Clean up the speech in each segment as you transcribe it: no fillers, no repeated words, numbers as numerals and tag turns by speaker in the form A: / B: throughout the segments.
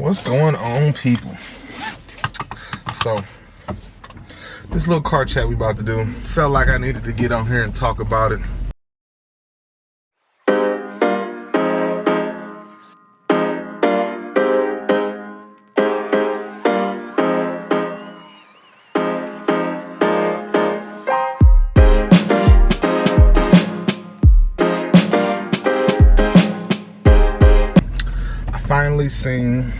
A: What's going on, people? So, this little car chat we about to do, felt like I needed to get on here and talk about it. Finally seen,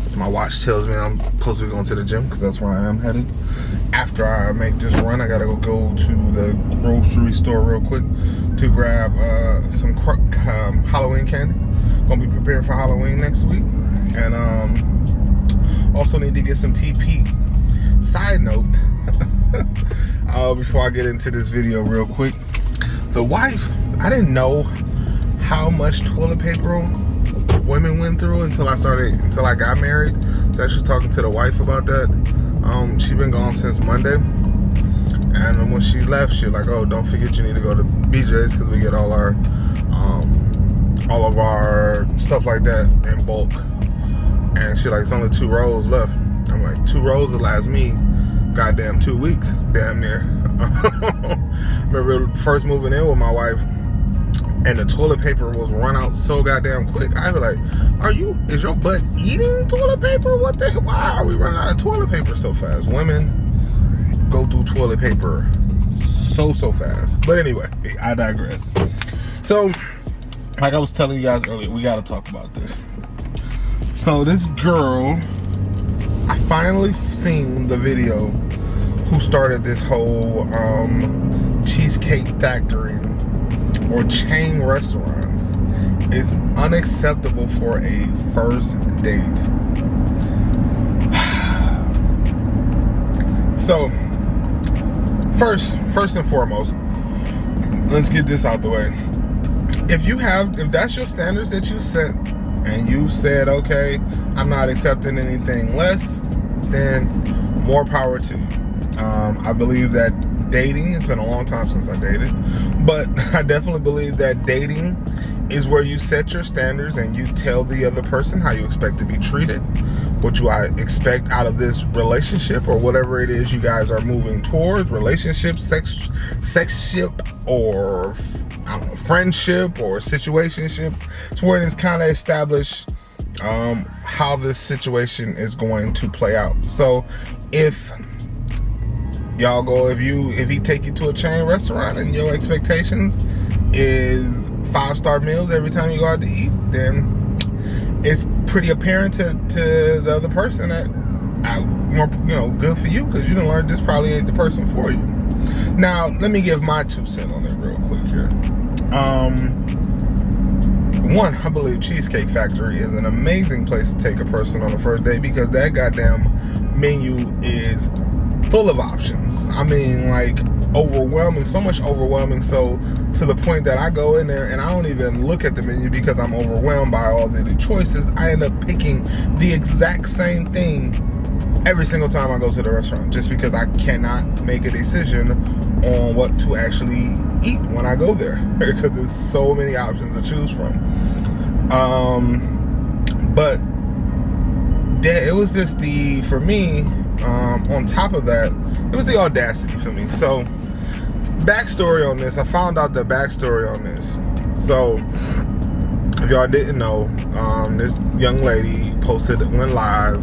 A: as my watch tells me I'm supposed to be going to the gym because that's where I am headed. After I make this run, I gotta go to the grocery store real quick to grab some Halloween candy. Gonna be prepared for Halloween next week, and also need to get some TP. Side note, before I get into this video real quick, the wife, I didn't know how much toilet paper women went through until I got married. I was actually talking to the wife about that. She been gone since Monday, and when she left, she was like, "Oh, don't forget you need to go to BJ's because we get all of our stuff like that in bulk." And she like, "It's only 2 rolls left." I'm like, 2 rolls will last me goddamn 2 weeks, damn near. Remember first moving in with my wife, and the toilet paper was run out so goddamn quick. I was like, is your butt eating toilet paper? What the hell? Why are we running out of toilet paper so fast? Women go through toilet paper so fast. But anyway, I digress. So, like I was telling you guys earlier, we gotta talk about this. So this girl, I finally seen the video who started this whole Cheesecake Factory or chain restaurants is unacceptable for a first date. So, first and foremost, let's get this out the way. If that's your standards that you set, and you said, okay, I'm not accepting anything less, then more power to you. I believe that dating, it's been a long time since I dated, but I definitely believe that dating is where you set your standards and you tell the other person how you expect to be treated, what you expect out of this relationship or whatever it is you guys are moving towards, relationship, sexship, or I don't know, friendship or situationship. It's where it's kind of established how this situation is going to play out. So if y'all go, if he take you to a chain restaurant and your expectations is 5-star meals every time you go out to eat, then it's pretty apparent to the other person that, good for you, because you done learned this probably ain't the person for you. Now, let me give my 2 cents on it real quick here. One, I believe Cheesecake Factory is an amazing place to take a person on a first date because that goddamn menu is full of options. I mean, like, overwhelming, so much overwhelming, so to the point that I go in there and I don't even look at the menu because I'm overwhelmed by all the choices. I end up picking the exact same thing every single time I go to the restaurant, just because I cannot make a decision on what to actually eat when I go there because there's so many options to choose from. But it was just for me, on top of that, it was the audacity for me. So, backstory on this, I found out the backstory on this. So, if y'all didn't know, this young lady went live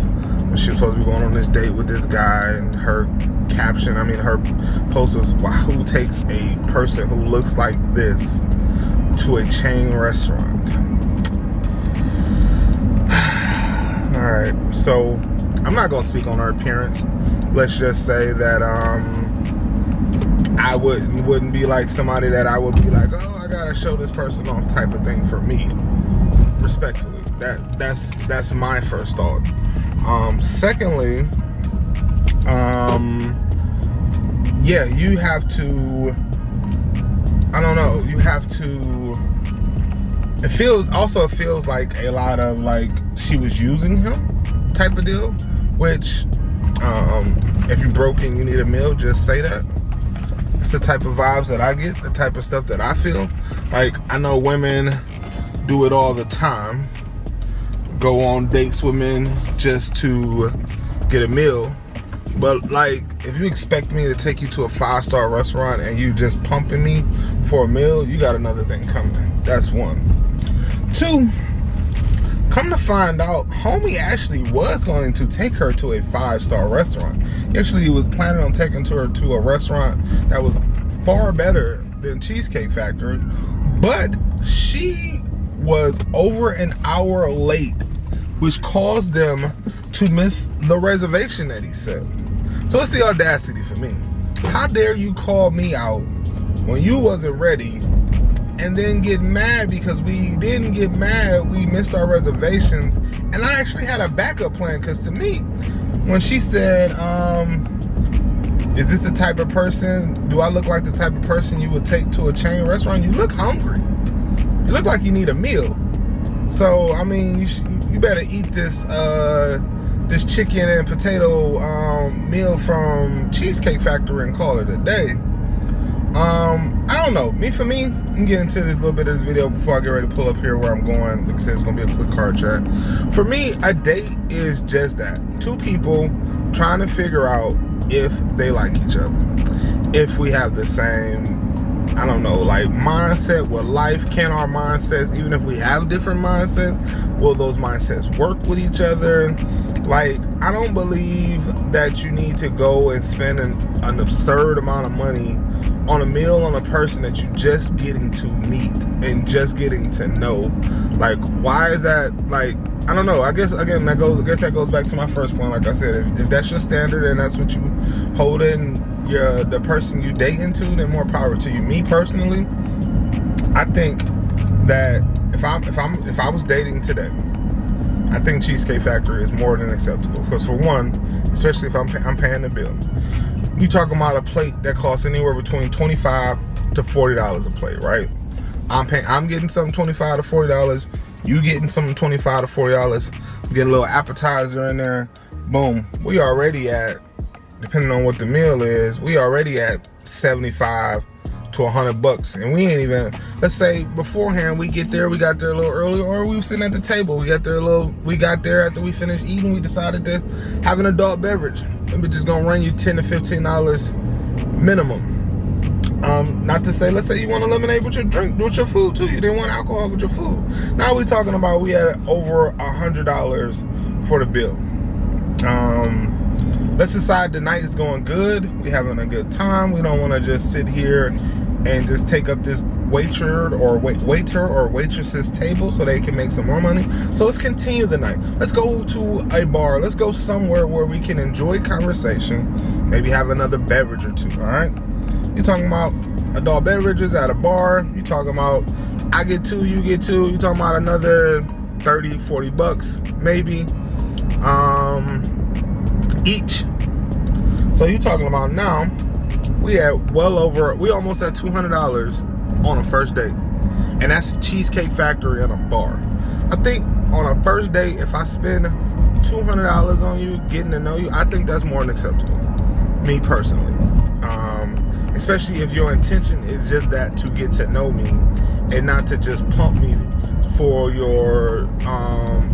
A: when she was supposed to be going on this date with this guy, and her post was, "Wow, who takes a person who looks like this to a chain restaurant?" Alright, so I'm not going to speak on her appearance. Let's just say that I wouldn't be like somebody that I would be like, "Oh, I gotta show this person off," type of thing for me. Respectfully, that's my first thought. Secondly, yeah, you have to, I don't know, you have to, it feels like a lot of like she was using him type of deal, which if you're broken, you need a meal, just say that. It's the type of vibes that I get, the type of stuff that I feel. Like, I know women do it all the time, go on dates with men just to get a meal. But like, if you expect me to take you to a 5-star restaurant and you just pumping me for a meal, you got another thing coming. That's one. Two, come to find out, homie actually was going to take her to a 5-star restaurant. Actually, he was planning on taking her to a restaurant that was far better than Cheesecake Factory, but she was over an hour late, which caused them to miss the reservation that he set. So it's the audacity for me. How dare you call me out when you wasn't ready and then get mad because we didn't get mad, we missed our reservations. And I actually had a backup plan, because to me, when she said, is this the type of person, do I look like the type of person you would take to a chain restaurant? You look hungry. You look like you need a meal. So, I mean, you better eat this this chicken and potato meal from Cheesecake Factory and call it a day. I don't know. For me, I'm getting into this little bit of this video before I get ready to pull up here where I'm going. Like I said, it's going to be a quick car chat. For me, a date is just that. Two people trying to figure out if they like each other. If we have the same, I don't know, like mindset with life. Can our mindsets, even if we have different mindsets, will those mindsets work with each other? Like, I don't believe that you need to go and spend an absurd amount of money on a meal on a person that you're just getting to meet and just getting to know. Like, why is that? Like, I don't know. I guess again that goes back to my first point. Like I said, if that's your standard and that's what you hold in the person you dating to, then more power to you. Me personally, I think that if I was dating today, I think Cheesecake Factory is more than acceptable. Because for one, especially if I'm paying the bill, you talking about a plate that costs anywhere between $25 to $40 a plate, right? I'm getting something $25 to $40. You getting something $25 to $40. You get a little appetizer in there. Boom. We already at, depending on what the meal is, we already at $75 to $100, and we ain't even, let's say beforehand we got there a little early, or we were sitting at the table, we got there after we finished eating, we decided to have an adult beverage. Maybe just gonna run you $10 to $15 minimum. Not to say, let's say you want a lemonade with your food too. You didn't want alcohol with your food. Now we're talking about we had over $100 for the bill. Let's decide the night is going good. We're having a good time. We don't want to just sit here and just take up this waiter or waitress's table so they can make some more money. So let's continue the night. Let's go to a bar. Let's go somewhere where we can enjoy conversation. Maybe have another beverage or two. All right. You're talking about adult beverages at a bar. You're talking about I get two, you get two. You're talking about another $30, $40 maybe each. So you're talking about now we almost at $200 on a first date, and that's Cheesecake Factory at a bar. I think on a first date, if I spend $200 on you, getting to know you, I think that's more than acceptable. Me personally. Especially if your intention is just that to get to know me and not to just pump me for your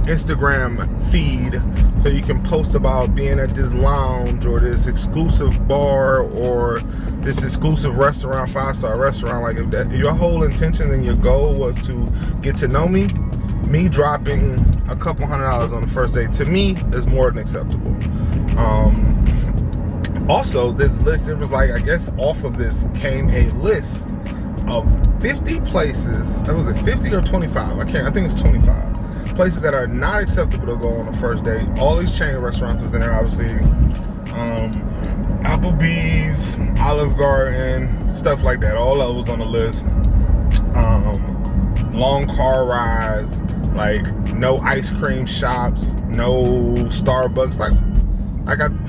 A: Instagram feed so you can post about being at this lounge or this exclusive bar or this exclusive restaurant, 5-star restaurant. Like, if your whole intention and your goal was to get to know me dropping a couple $100 on the first date, to me, is more than acceptable. Also, this list, it was like, I guess off of this came a list of 50 places. Was it 50 or 25? I think it's 25 places that are not acceptable to go on a first date. All these chain restaurants was in there, obviously. Applebee's, Olive Garden, stuff like that. All that was on the list. Long car rides, like no ice cream shops, no Starbucks.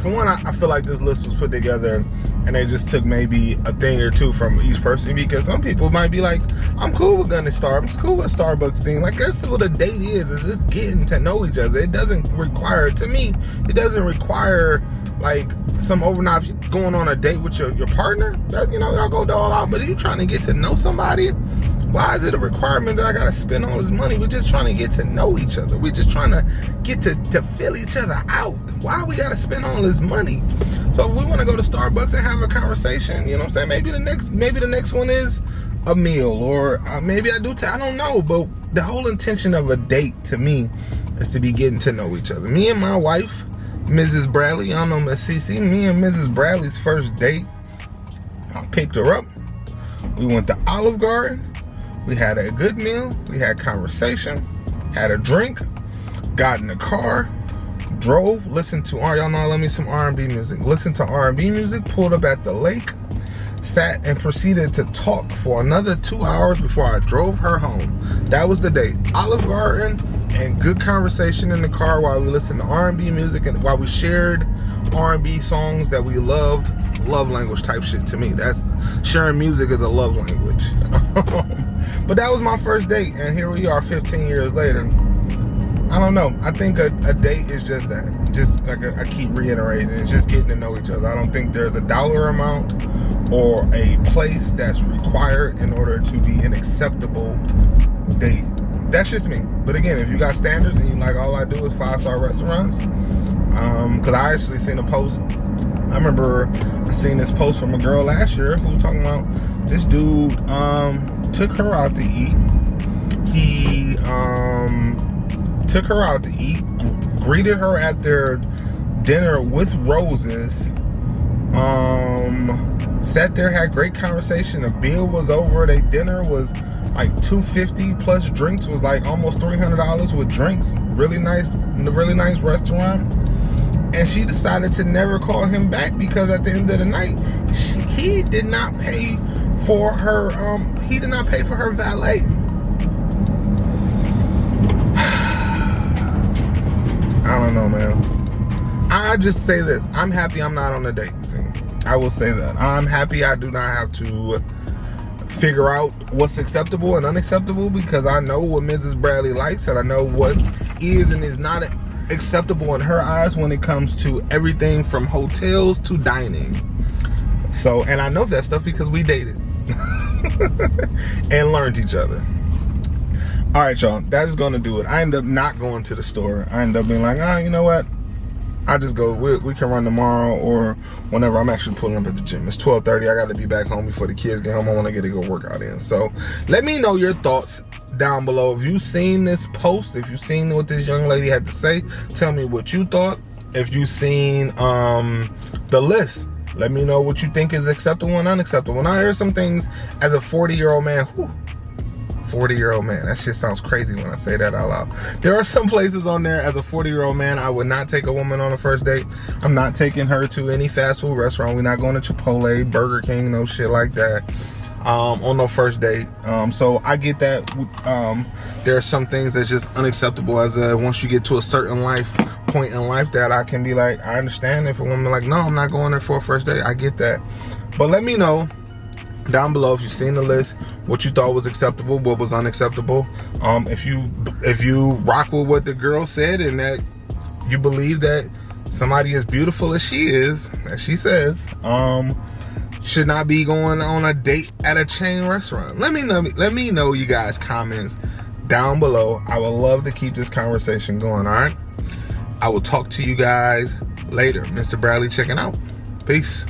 A: For one, I feel like this list was put together and they just took maybe a thing or two from each person, because some people might be like, I'm cool with going to Starbucks, cool with a Starbucks thing. Like, that's what a date is. It's just getting to know each other. It doesn't require, to me, like some overnight going on a date with your partner. Y'all go all out. But if you're trying to get to know somebody, Why is it a requirement that I gotta spend all this money? We're just trying to get to know each other. We're just trying to get to fill each other out. Why we gotta spend all this money? So if we want to go to Starbucks and have a conversation, you know what I'm saying? Maybe the next one is a meal, or maybe I don't know. But the whole intention of a date to me is to be getting to know each other. Me and my wife, Mrs. Bradley, I don't know Miss Cece, me and Mrs. Bradley's first date, I picked her up. We went to Olive Garden. We had a good meal. We had conversation, had a drink, got in the car, drove, listened to y'all know I love me some R&B music. Listened to R&B music, pulled up at the lake, sat and proceeded to talk for another 2 hours before I drove her home. That was the date. Olive Garden and good conversation in the car while we listened to R&B music and while we shared R&B songs that we loved. Love language type shit to me. That's sharing music is a love language. But that was my first date, and here we are 15 years later. I don't know. I think a date is just that. Just like I keep reiterating, it's just getting to know each other. I don't think there's a dollar amount or a place that's required in order to be an acceptable date. That's just me. But again, if you got standards and you like all I do is 5-star restaurants, because I actually seen a post. I remember I seen this post from a girl last year who was talking about this dude took her out to eat. He took her out to eat, greeted her at their dinner with roses, sat there, had great conversation. The bill was over. Their dinner was like $250 plus drinks was like almost $300 with drinks. Really nice restaurant. And she decided to never call him back because at the end of the night, he did not pay for her. He did not pay for her valet. I don't know, man. I just say this: I'm happy I'm not on the dating scene. I will say that I'm happy I do not have to figure out what's acceptable and unacceptable because I know what Mrs. Bradley likes and I know what is and is not acceptable in her eyes when it comes to everything from hotels to dining. So, and I know that stuff because we dated and learned each other. All right, y'all, that is gonna do it. I end up not going to the store. I end up being like, you know what? I just go, we can run tomorrow or whenever. I'm actually pulling up at the gym. It's 12:30. I got to be back home before the kids get home. I want to get a good workout in. So let me know your thoughts down below. If you've seen this post, if you've seen what this young lady had to say, tell me what you thought. If you've seen the list, let me know what you think is acceptable and unacceptable. And I hear some things as a 40-year-old man. 40-year-old man. That shit sounds crazy when I say that out loud. There are some places on there as a 40-year-old man, I would not take a woman on a first date. I'm not taking her to any fast food restaurant. We're not going to Chipotle, Burger King, no shit like that. On no first date. So I get that. There are some things that's just unacceptable as once you get to a certain point in life that I can be like, I understand if a woman like, no, I'm not going there for a first date. I get that. But let me know down below if you've seen the list, what you thought was acceptable, what was unacceptable. If you rock with what the girl said and that you believe that somebody as beautiful as she is, as she says, should not be going on a date at a chain restaurant. Let me know you guys' comments down below. I would love to keep this conversation going. All right, I will talk to you guys later. Mr. Bradley checking out. Peace.